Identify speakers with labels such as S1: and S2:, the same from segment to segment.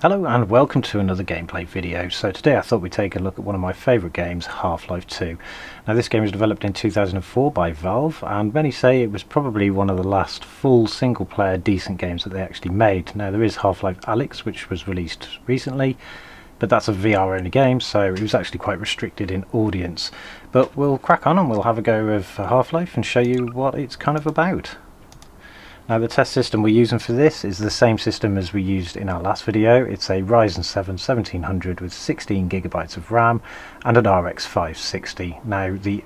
S1: Hello and welcome to another gameplay video. So today I thought we'd take a look at one of my favourite games, Half-Life 2. Now this game was developed in 2004 by Valve, and many say it was probably one of the last full single player decent games that they actually made. Now there is Half-Life Alyx, which was released recently, but that's a VR only game, so it was actually quite restricted in audience. But we'll crack on and we'll have a go of Half-Life and show you what it's kind of about. Now the test system we're using for this is the same system as we used in our last video. It's a Ryzen 7 1700 with 16GB of RAM and an RX560. Now the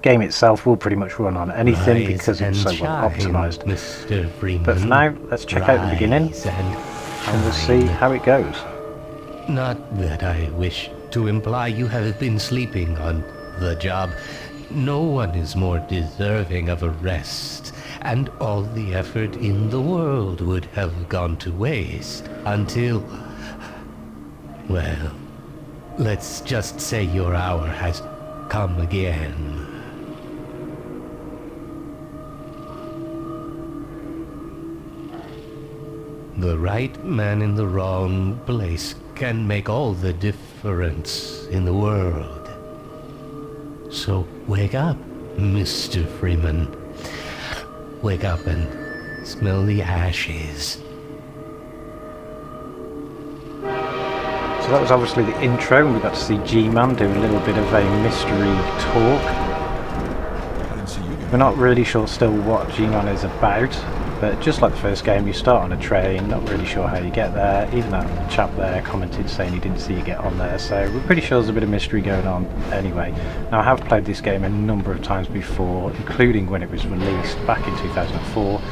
S1: game itself will pretty much run on anything because it's so well optimised.
S2: Mr. Freeman,
S1: but for now, let's check out the beginning and we'll see how it goes.
S2: Not that I wish to imply you have been sleeping on the job. No one is more deserving of a rest, and all the effort in the world would have gone to waste until, well, let's just say your hour has come again. The right man in the wrong place can make all the difference in the world. So wake up, Mr. Freeman. Wake up and smell the ashes.
S1: So that was obviously the intro, and we got to see G-Man do a little bit of a mystery talk. We're not really sure still what G-Man is about, but just like the first game, you start on a train, not really sure how you get there. Even that chap there commented saying he didn't see you get on there, so we're pretty sure there's a bit of mystery going on anyway. Now I have played this game a number of times before, including when it was released back in 2004.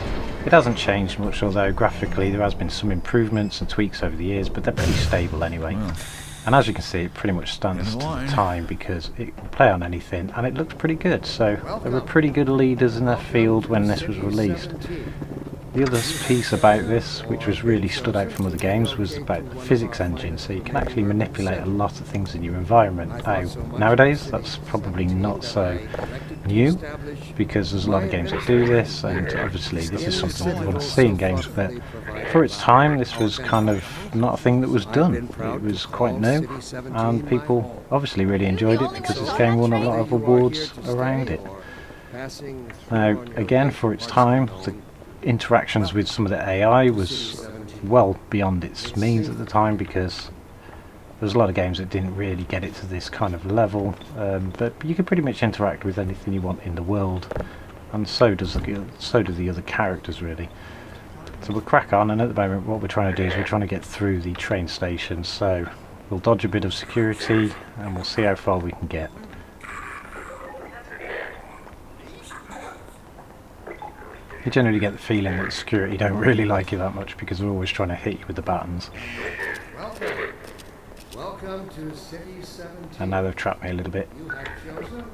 S1: It hasn't changed much, although graphically there has been some improvements and tweaks over the years, but they're pretty stable anyway. And as you can see, it pretty much stands to the time because it can play on anything and it looks pretty good, so there were pretty good leaders in their field when this was released. The other piece about this, which was really stood out from other games, was about the physics engine, so you can actually manipulate a lot of things in your environment. Now, nowadays that's probably not so new, because there's a lot of games that do this, and obviously this is something that we want to see in games, but for its time this was kind of not a thing that was done. It was quite new, and people obviously really enjoyed it because this game won a lot of awards around it. Now again, for its time, the interactions with some of the AI was well beyond its means at the time, because there's a lot of games that didn't really get it to this kind of level, but you can pretty much interact with anything you want in the world, and so do the other characters really. So we'll crack on, and at the moment what we're trying to do is we're trying to get through the train station, so we'll dodge a bit of security and we'll see how far we can get. You generally get the feeling that security don't really like you that much because they're always trying to hit you with the buttons.
S3: Welcome to City 17.
S1: And now they've trapped me a little bit.
S3: You have chosen to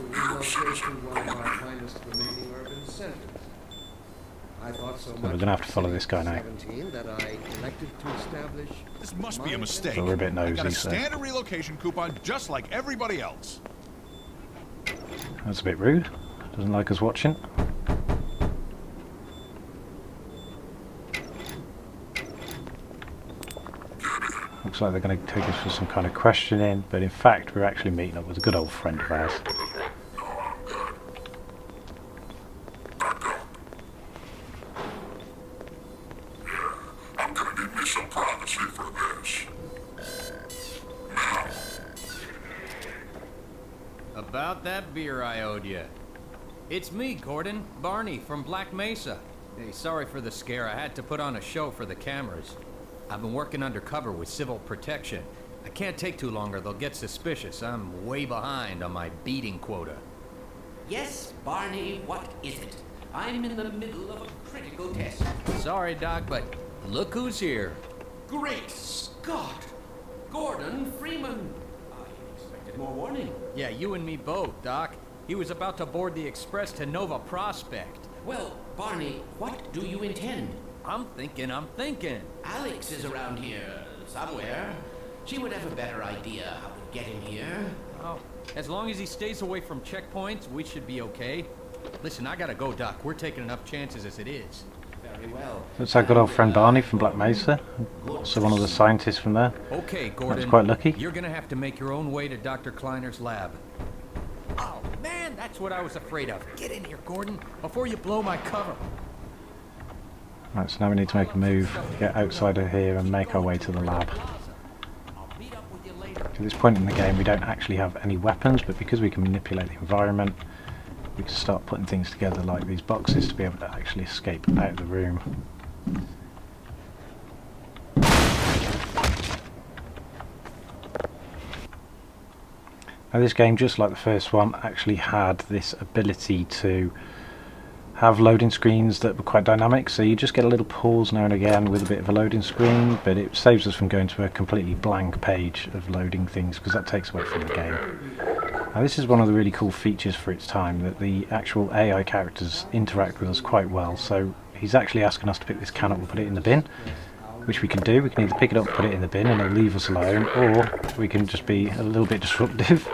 S3: relocate to one of our finest remaining urban centers. I thought so much
S1: we're gonna have to follow this guy now.
S3: That I elected to establish.
S4: This must be a mistake.
S1: But we're a bit nosy,
S4: I got a
S1: so
S4: standard relocation coupon just like everybody else.
S1: That's a bit rude. Doesn't like us watching. Looks like they're going to take us for some kind of questioning, but in fact we're actually meeting up with a good old friend of ours.
S5: I'm gonna need me some privacy for this.
S6: About that beer I owed you. It's me, Gordon, Barney from Black Mesa. Hey, sorry for the scare. I had to put on a show for the cameras. I've been working undercover with civil protection. I can't take too long or they'll get suspicious. I'm way behind on my beating quota.
S7: Yes, Barney, what is it? I'm in the middle of a critical test.
S6: Sorry, Doc, but look who's here.
S7: Great Scott! Gordon Freeman! I expected more warning.
S6: Yeah, you and me both, Doc. He was about to board the express to Nova Prospect.
S7: Well, Barney, what do you intend?
S6: I'm thinking.
S7: Alex is around here somewhere. She would have a better idea how to get him here.
S6: Oh, as long as he stays away from checkpoints, we should be okay. Listen, I gotta go, Doc. We're taking enough chances as it is.
S7: Very Very well.
S1: That's our good old friend Barney from Black Mesa. Also one of the scientists from there.
S6: Okay, Gordon.
S1: That's quite lucky.
S6: You're gonna have to make your own way to Dr. Kleiner's lab. Oh, man, that's what I was afraid of. Get in here, Gordon, before you blow my cover.
S1: Right, so now we need to make a move, get outside of here and make our way to the lab.
S6: I'll meet up with you later.
S1: To this point in the game we don't actually have any weapons, but because we can manipulate the environment, we can start putting things together like these boxes to be able to actually escape out of the room. Now this game, just like the first one, actually had this ability to have loading screens that were quite dynamic, so you just get a little pause now and again with a bit of a loading screen, but it saves us from going to a completely blank page of loading things, because that takes away from the game. Now this is one of the really cool features for its time, that the actual AI characters interact with us quite well. So he's actually asking us to pick this can up and put it in the bin, which we can do. We can either pick it up and put it in the bin and it'll leave us alone, or we can just be a little bit disruptive,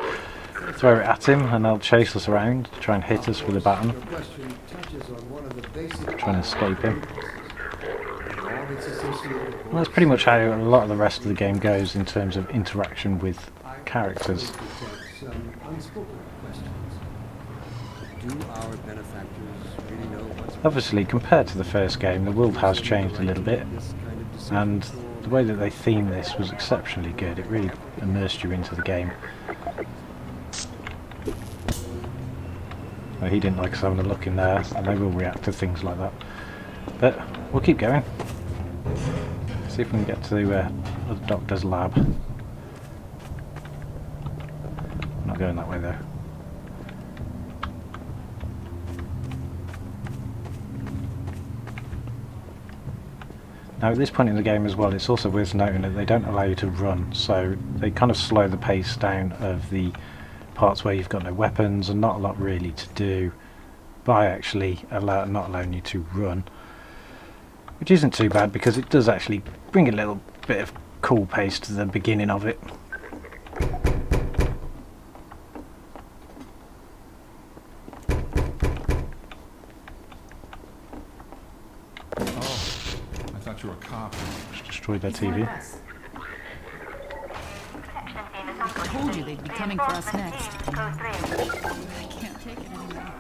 S1: throw it at him and they'll chase us around, try and hit us with a baton,
S3: Your question touches on one of the basic
S1: trying to escape him.
S3: all that's associated with
S1: Well, that's pretty much how a lot of the rest of the game goes in terms of interaction with characters.
S3: some unspoken questions. Do our benefactors really know what's
S1: Obviously, compared to the first game, the world has changed a little bit,
S3: this kind of decision?
S1: and the way that they themed this was exceptionally good. It really immersed you into the game. Well, he didn't like us having a look in there, and they will react to things like that. But we'll keep going. See if we can get to the doctor's lab. I'm not going that way though. Now at this point in the game as well, it's also worth noting that they don't allow you to run, so they kind of slow the pace down of the parts where you've got no weapons and not a lot really to do by actually not allowing you to run, which isn't too bad because it does actually bring a little bit of cool pace to the beginning of it.
S4: I thought you were a cop.
S1: Just destroyed their TV.
S8: I told you they'd be coming for us next. I can't take it anymore.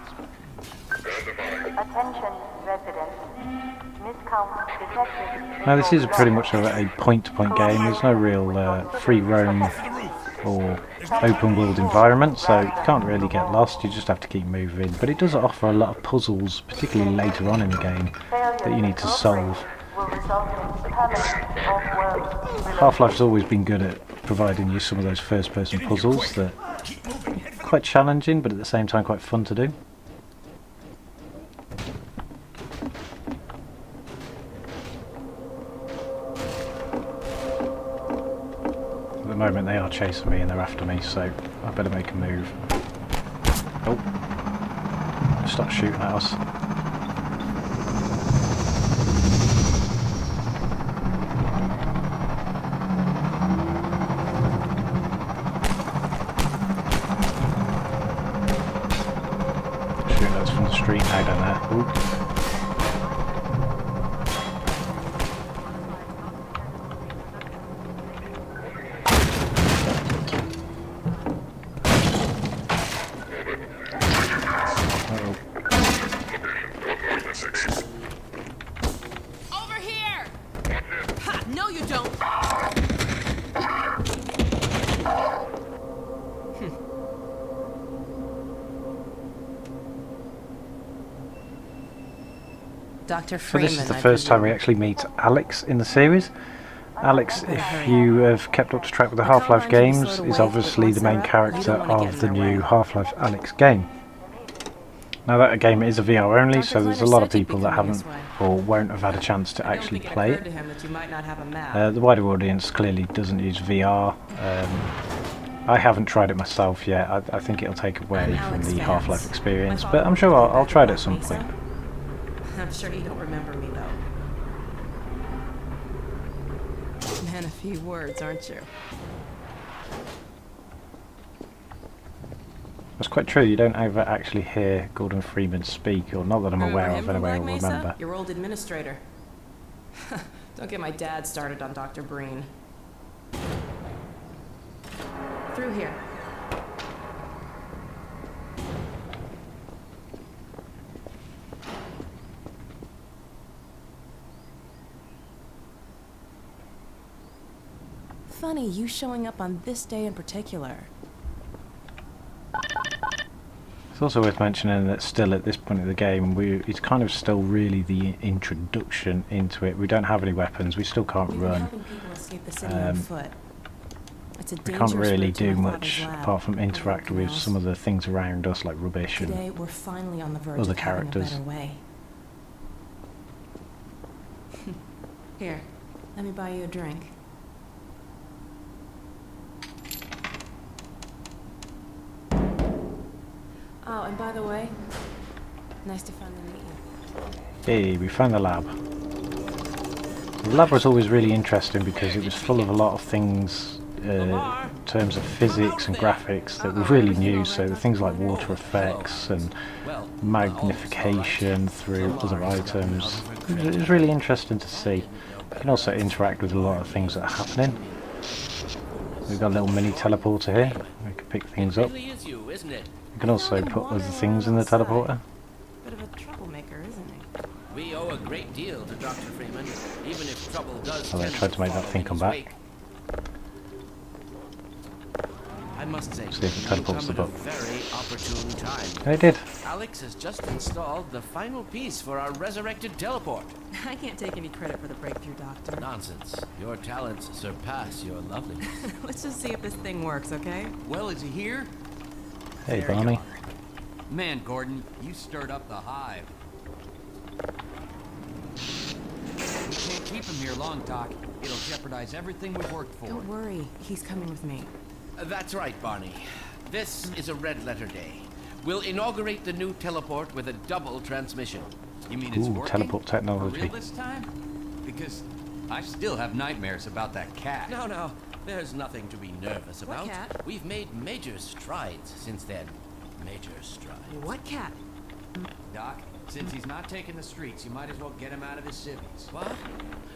S9: Attention, residents. Miscount detected.
S1: Now this is pretty much a point-to-point game. There's no real free roam or open world environment, so you can't really get lost. You just have to keep moving. But it does offer a lot of puzzles, particularly later on in the game, that you need to solve.
S9: Will result in permanent off-world.
S1: Half-Life's always been good at providing you some of those first-person puzzles that are quite challenging, but at the same time quite fun to do. At the moment they are chasing me and they're after me, so I better make a move. Oh, start shooting at us. Shooting at us from the street now down there. Ooh.
S8: Over here! Ha! No, you don't!
S10: Dr.
S1: So
S10: Freeman,
S1: this is the
S10: I
S1: first time we
S10: presume.
S1: actually meet Alex in the series. Alex, if you have kept up to track with the Half-Life games, is obviously the main character of the new Half-Life Alyx game. Now that game is a VR only, so there's a lot of people that haven't or won't have had a chance to actually play it. The wider audience clearly doesn't use VR. I haven't tried it myself yet. I think it'll take away from the Half-Life experience, but I'm sure I'll try it at some point.
S10: I'm sure you don't remember me, though. Man, a few words, aren't you?
S1: I was quite quite true. You don't ever actually hear Gordon Freeman speak, or not that I'm aware
S10: Remember him
S1: of
S10: from
S1: anyway,
S10: Black
S1: or
S10: Mesa?
S1: remember.
S10: Your old administrator. Don't get my dad started on Dr. Breen. Through here. Funny, you showing up on this day in particular.
S1: It's also worth mentioning that still at this point of the game, it's kind of still really the introduction into it. We don't have any weapons, we still can't
S10: We've been
S1: run.
S10: helping people escape the city on foot. It's a
S1: We can't
S10: dangerous
S1: really
S10: route to
S1: do
S10: my
S1: much
S10: father's lab,
S1: apart from
S10: like
S1: interact
S10: everything
S1: with
S10: else.
S1: some of the things around us, like rubbish and
S10: Today, we're finally on the verge
S1: other
S10: of having a
S1: characters.
S10: better way. Here, let me buy you a drink. Oh, and by the way, nice to finally meet you.
S1: Hey, we found the lab. The lab was always really interesting because it was full of a lot of things in terms of physics and graphics that were really new, so things like water effects and magnification through other items. It was really interesting to see. You can also interact with a lot of things that are happening. We've got a little mini teleporter here, we can pick things up.
S7: Really is you, isn't it?
S1: You can also put other things in the teleporter.
S10: Bit of a troublemaker, isn't he?
S7: We owe a great deal to Dr. Freeman, even if trouble does
S1: Oh, they
S7: tend
S1: tried to make that
S7: follow
S1: thing
S7: in
S1: come
S7: his
S1: back.
S7: wake. I must say,
S1: See if it
S7: you
S1: teleports
S7: come
S1: the
S7: at a
S1: book.
S7: very opportune time.
S1: They did.
S7: Alex has just installed the final piece for our resurrected teleport.
S10: I can't take any credit for the breakthrough, Doctor.
S7: Nonsense. Your talents surpass your loveliness.
S10: Let's just see if this thing works, okay?
S6: Well, is he here?
S1: Hey,
S6: There you
S1: Barney.
S6: are. Man, Gordon, you stirred up the hive. We can't keep him here long, Doc. It'll jeopardize everything we've worked for.
S10: Don't worry, he's coming with me.
S7: That's right, Barney. This is a red letter day. We'll inaugurate the new teleport with a double transmission.
S6: You mean it's
S1: Ooh,
S6: working?
S1: teleport
S6: For
S1: technology.
S6: real this time? Because I still have nightmares about that cat.
S7: No, there's nothing to be nervous
S10: What
S7: about.
S10: cat?
S7: We've made major strides since then. Major strides.
S10: What cat?
S6: Doc, since he's not taking the streets, you might as well get him out of his civvies.
S7: What?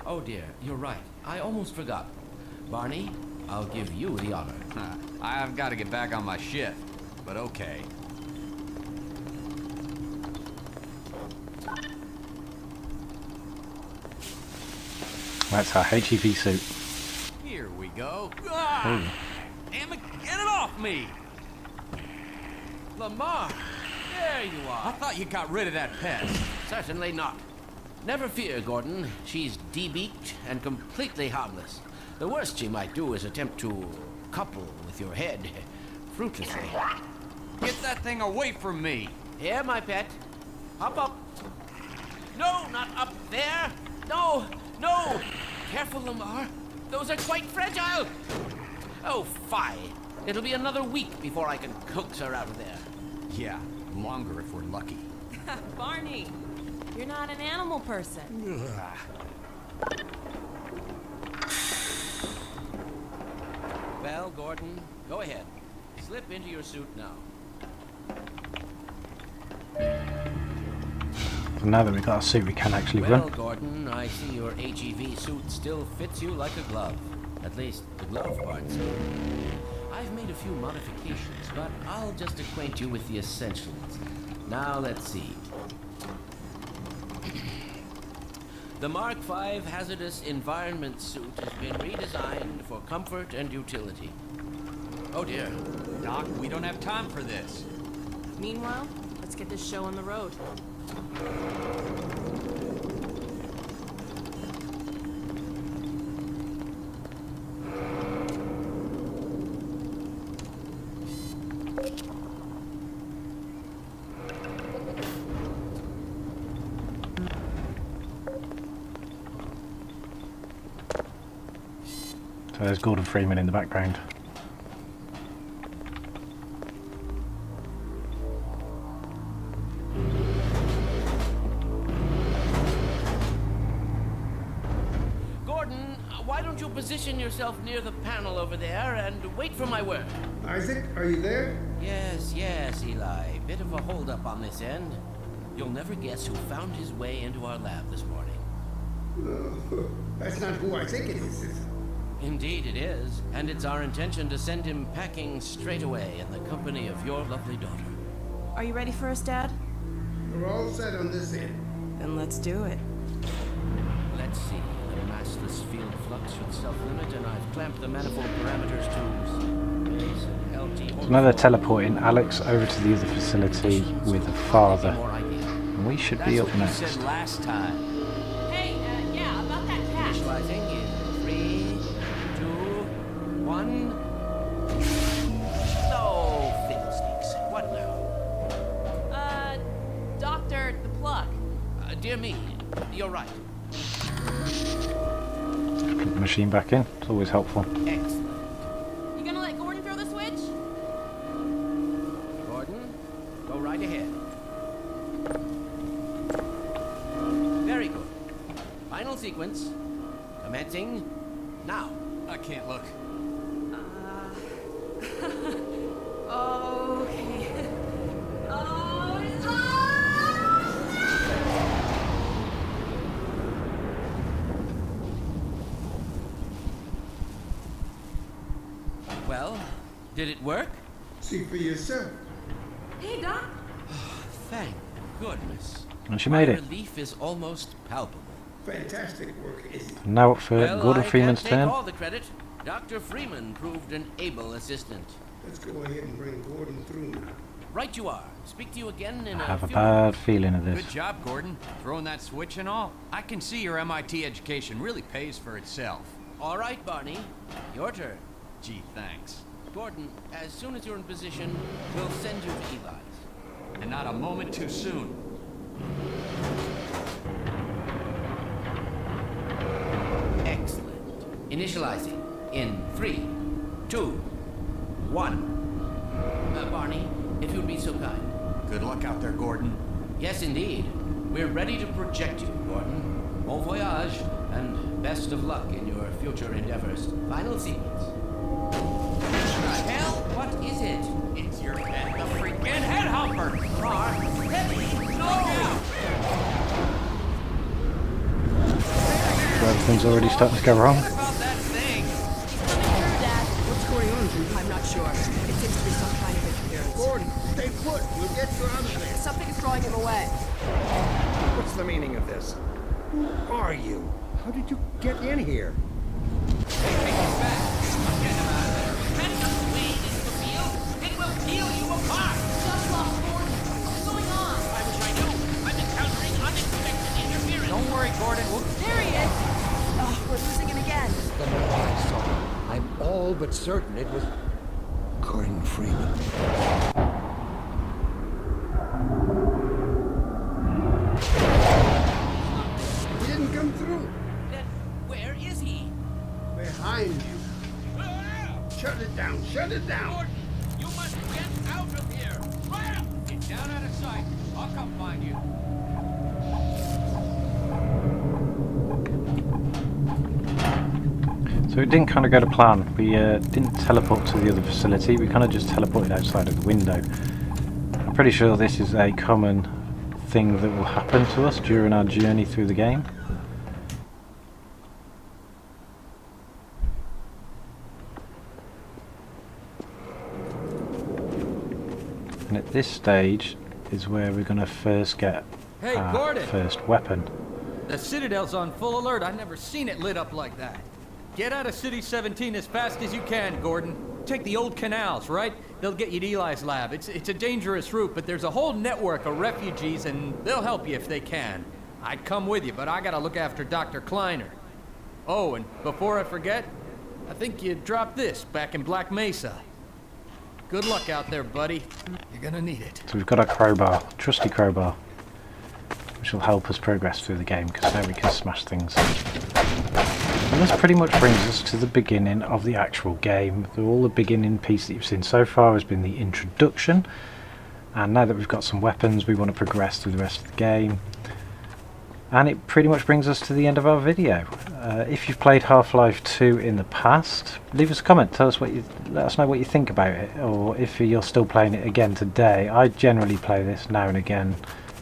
S7: Oh dear, you're right. I almost forgot. Barney, I'll give you the honor.
S6: I've got to get back on my shift, but okay.
S1: That's our HEV suit.
S6: Here we go. Ah! Damn it, get it off me!
S7: Lamar, there you
S6: I
S7: are.
S6: thought you got rid of that pest.
S7: Certainly not. Never fear, Gordon. She's debeaked and completely harmless. The worst she might do is attempt to couple with your head, fruitlessly.
S6: Get that thing away from me!
S7: Here, my pet. Hop up. No, not up there. No. Careful, Lamar. Those are quite fragile. Oh, fie. It'll be another week before I can coax her out of there.
S6: Yeah, longer if we're lucky.
S10: Barney, you're not an animal person.
S7: Well, Gordon, go ahead. Slip into your suit now.
S1: So now that we've got a suit, we can actually
S7: Well,
S1: run.
S7: Gordon, I see your HEV suit still fits you like a glove. At least, the glove parts. I've made a few modifications, but I'll just acquaint you with the essentials. Now, let's see. The Mark V Hazardous Environment Suit has been redesigned for comfort and utility. Oh dear.
S6: Doc, we don't have time for this.
S10: Meanwhile, let's get this show on the road.
S1: So there's Gordon Freeman in the background.
S7: Gordon, why don't you position yourself near the panel over there and wait for my word?
S3: Isaac, are you there?
S7: Yes, Eli. Bit of a holdup on this end. You'll never guess who found his way into our lab this morning.
S11: That's not who I think it is it?
S7: Indeed it is. And it's our intention to send him packing straight away in the company of your lovely daughter.
S10: Are you ready for us, Dad?
S11: We're all set on this end.
S10: Then let's do it.
S7: Let's see. The massless field flux should self-limit, and I've clamped the manifold parameters to base and LT.
S1: So now they're teleporting Alex over to the other facility with her father. And we should be up next.
S7: That's what you said last time.
S10: Hey, yeah, about that cat.
S7: Initializing in 3, 2, 1. No, fiddlesticks. What now?
S10: Doctor, the plug.
S7: Dear me, you're right.
S1: Put the machine back in. It's always helpful.
S7: Excellent.
S10: You gonna let Gordon throw the switch?
S7: Gordon, go right ahead. Very good. Final sequence. Commencing now.
S6: I can't look.
S10: Okay.
S7: Well, did it work?
S11: See for yourself.
S10: Hey, Doc.
S7: Thank goodness.
S1: And she made it.
S7: Relief is almost palpable.
S11: Fantastic work, isn't it?
S1: Now up for
S7: Well,
S1: Gordon
S7: I
S1: Freeman's
S7: can't take
S1: turn.
S7: all the credit. Dr. Freeman proved an able assistant.
S11: Let's go ahead and bring Gordon through now.
S7: Right you are. Speak to you again in
S1: I
S7: a
S1: have a
S7: few
S1: bad feeling of this.
S6: Good job, Gordon. Throwing that switch and all. I can see your MIT education really pays for itself.
S7: All right, Barney. Your turn.
S6: Gee, thanks.
S7: Gordon, as soon as you're in position, we'll send you to Eli's.
S6: And not a moment too soon.
S7: Excellent. Initializing in 3, 2, 1. Barney, if you'd be so kind.
S6: Good luck out there, Gordon.
S7: Yes, indeed. We're ready to project you, Gordon. Bon voyage, and best of luck in your future endeavors. Final sequence. The hell? What is it?
S6: It's your head, the freaking head humper!
S7: Car, heavy, no!
S1: So everything's already starting to go wrong.
S6: What about that thing?
S10: Dad, what's going on? I'm not sure. It seems to be some kind of interference.
S11: Gordon, stay put. We'll get you out of there.
S10: Something is drawing him away.
S3: What's the meaning of this? Who are you? How did you get in here?
S6: Don't worry, Gordon.
S10: There he is! Oh, we're losing him again.
S3: The moment I saw him, I'm all but certain it was Gordon Freeman.
S11: He didn't come through.
S7: Then where is he?
S11: Behind you. Shut it down. Shut it down.
S7: Gordon, you must get out of here.
S6: Get down out of sight. I'll come find you.
S1: So it didn't kind of go to plan. We didn't teleport to the other facility. We kind of just teleported outside of the window. I'm pretty sure this is a common thing that will happen to us during our journey through the game. And at this stage is where we're going to first get
S6: Hey,
S1: our
S6: Gordon!
S1: first weapon.
S6: The Citadel's on full alert. I've never seen it lit up like that. Get out of City 17 as fast as you can, Gordon. Take the old canals, right? They'll get you to Eli's lab. It's a dangerous route, but there's a whole network of refugees, and they'll help you if they can. I'd come with you, but I gotta look after Dr. Kleiner. Oh, and before I forget, I think you dropped this back in Black Mesa. Good luck out there, buddy. You're gonna need it.
S1: So we've got our crowbar, trusty crowbar, which will help us progress through the game because now we can smash things. And this pretty much brings us to the beginning of the actual game. All the beginning piece that you've seen so far has been the introduction, and now that we've got some weapons we want to progress through the rest of the game. And it pretty much brings us to the end of our video. If you've played Half-Life 2 in the past, leave us a comment, let us know what you think about it, or if you're still playing it again today. I generally play this now and again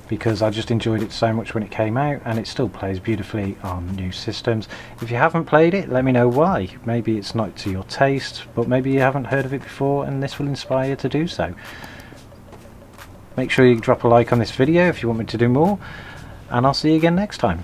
S1: because I just enjoyed it so much when it came out, and it still plays beautifully on new systems. If you haven't played it, let me know why. Maybe it's not to your taste, but maybe you haven't heard of it before and this will inspire you to do so. Make sure you drop a like on this video if you want me to do more, and I'll see you again next time.